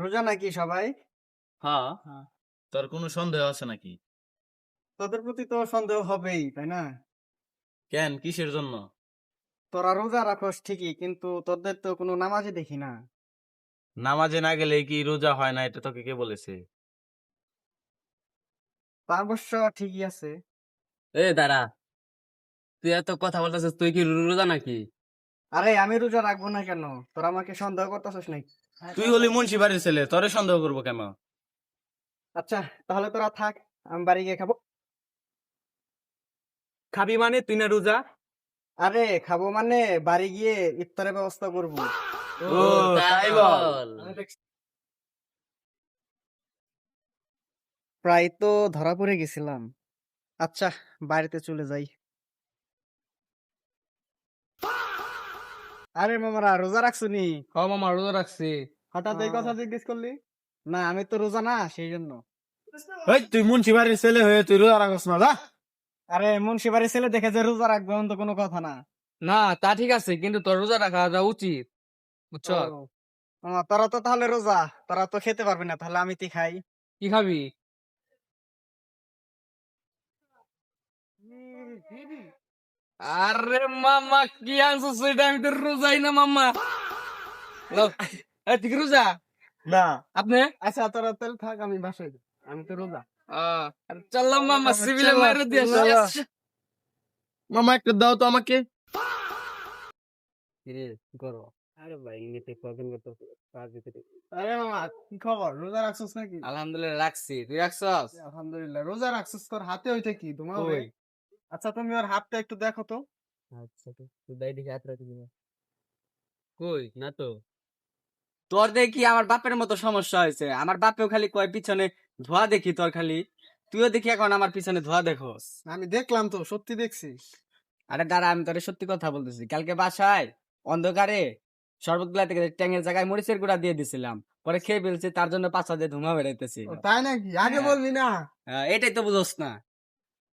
রোজা নাকি সবাই? হ্যাঁ। হ্যাঁ। তোর কোনো সন্দেহ আছে নাকি? তোদের প্রতি তো সন্দেহ হবেই, তাই না? কেন, কিসের জন্য? তোরা রোজা রাখোস ঠিকই, কিন্তু তোদের তো কোনো নামাজই দেখি না। নামাজে না গেলে কি রোজা হয় না, এটা তোকে কে বলেছে? তা অবশ্য ঠিকই আছে। এ দাঁড়া, তুই এত কথা বলতেছিস, তুই কি রোজা নাকি? আরে আমি রোজা রাখবো না কেন? তোরা আমাকে সন্দেহ করতেছিস নাকি? তুই হলি মুন্সি বাড়ির ছেলে, তোরে সন্দেহ করবো কেন? আচ্ছা, তাহলে তোরা থাক, আমি বাড়ি গিয়ে খাবো। খাবি মানে তুই না রোজা? আরে খাবো মানে বাড়ি গিয়ে ইফতারের ব্যবস্থা করবো। ও, তাই বল। প্রায় তো ধরা পড়ে গেছিলাম। আচ্ছা, বাড়িতে চলে যাই। আরে মামারা রোজা রাখছো নি? হ মামা, রোজা রাখছি। হঠাৎ এই কথা জিজ্ঞেস করলি? না আমি তো রোজা না, সেই জন্য। এই তুই মুন্সি বাড়ির ছেলে হয়ে তুই রোজা রাখস না, যা। আরে মুন্সি বাড়ির ছেলে দেখে যে রোজা রাখবে এমন তো কোনো কথা না। না, তা ঠিক আছে, কিন্তু তোর রোজা রাখা উচিত, বুঝছ? ও, তোরা তো তাহলে রোজা, তোরা তো খেতে পারবি না, তাহলে আমি খাই। কি খাবি? আরে মামা, কি আনছো সেটা? আমি তো রোজাই না মামা। লও, এই তুই কি রোজা? না। আপনি? আচ্ছা তোরা তাহলে থাক, আমি বাসায় যাই। আমি তো রোজা। চললাম মামা, সিভিলে মাইরে দিয়ে আসি। মামা একটা দাও তো আমাকে। কিরে করো? আরে ভাই, এমনিতে কখন কত কাজ দিতে। আরে মামা, কি খবর? রোজা রাখছিস নাকি? আলহামদুলিল্লাহ রাখছি, তুই রাখছস? আলহামদুলিল্লাহ। রোজা রাখছিস, তোর হাতে হইতে কি তোমার? কই? আচ্ছা তুমি ওর হাতটা একটু দেখো তো। আচ্ছা, তুই দাই দেখি হাত রাখি দিবি। কই না তো। তোর দেখি আমার বাপের মতো সমস্যা হয়েছে। আমার বাপেও খালি কয় পিছনে ধোয়া দেখি, তোর খালি তুইও দেখি এখন আমার পিছনে ধোয়া দেখোস। আমি দেখলাম তো, সত্যি দেখছি। আরে দাঁড়া, আমি তোরে সত্যি কথা বলতেছি। কালকে বাসায় অন্ধকারে শরবত গুলা থেকে ট্যাঙের জায়গায় মরিচের গুঁড়া দিয়ে দিছিলাম, পরে খেয়ে ফেলছি, তার জন্য পাছা দিয়ে ধুমা বেড়াইতেছি। তাই নাকি? আগে হ্যাঁ। বলবি না। এটাই তো বুঝোস না।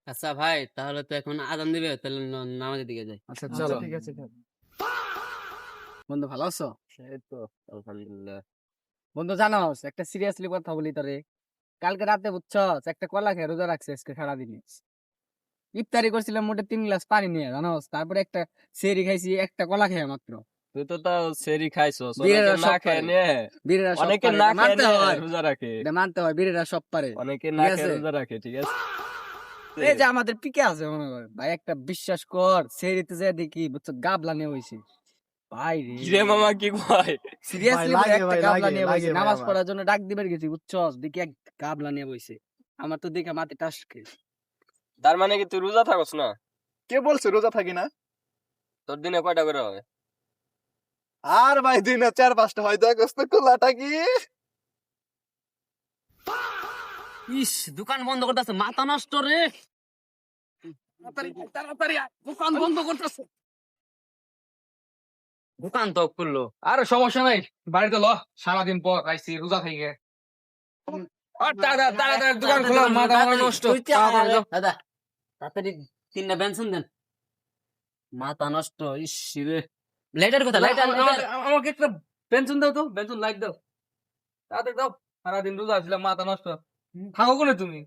আচ্ছা ভাই, তাহলে তো এখন আজান দিবে, তাহলে নামাজের দিকে যাই। আচ্ছা চলো। ঠিক আছে। বন্ধু ভালো আছো? এই তো আলহামদুলিল্লাহ। বন্ধু জানোস, একটা সিরিয়াসলি কথা বলি তোরে। কালকে রাতে বুঝছস, একটা কলা খেয়ে রোজা রাখছে আজকে সারাদিন। ইফতারি করছিলাম মোটে 3 গ্লাস পানি নিয়ে, জানোস, তারপরে একটা সেরি খাইছি, একটা কলা খেয়ে মাত্র। তুই তো তাও সেরি খাইছস, বীরেরা অনেকে না সব খেয়ে পারে। নিয়ে। বীরেরা সব অনেকে পারে, না এটা খেয়ে মানতে নিয়ে হয়। রোজা রাখে। এটা মানতে হয়, বীরেরা সব পারে। অনেকে ঠিক না আছে? খেয়ে রোজা রাখে, ঠিক আছে। এই যে আমাদের পিকে আছে মনে কর ভাই, একটা বিশ্বাস কর, সেরিতে যে দেখি বুঝছো গাবলা নিয়ে হইছে ভাই রে। কিরে মামা কি কয়? সিরিয়াসলি লাগে একটা ভাই, গাবলা লাগে, নিয়ে লাগে বইছে, ভাই নামাজ আমার। পড়ার জন্য ডাক দিবার গেছি, বুঝছস, দেখি এক গাবলা নিয়ে বইছে। আমার তো দেখে মাটি টাসকে। তার মানে কি তুই রোজা থাকস না? কে বলছে রোজা থাকি না? তোর দিনে কয়টা করে হয়? আর ভাই দিনে 4-5টা হয়, দেখোস তো কোলাটা কি? ইস, দোকান বন্ধ করতেছে, মাথা নষ্ট রে। তাড়াতাড়ি তাড়াতাড়ি আয়, দোকান বন্ধ করতেছে। দোকান তো খুললো। আরে সমস্যা নাই, বাড়িতে ল, সারাদিন পর আইছি রোজা থেকে। আর তাড়াতাড়ি তাড়াতাড়ি দোকান খোলা, মাথা আমার নষ্ট। তাড়াতাড়ি যাও। দাদা তাড়াতাড়ি 3টা বেনসন দেন, মাথা নষ্ট। ইস রে, লাইটার কথা, লাইটার আমাকে একটা পেনশন দাও তো, পেনশন লাইট দাও, তাড়াতাড়ি দাও। সারাদিন রোজা ছিলাম, মাথা নষ্ট। থাকো কোনে তুমি?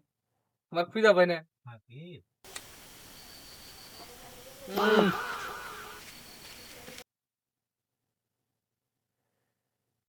আমার খুঁজা পাই না।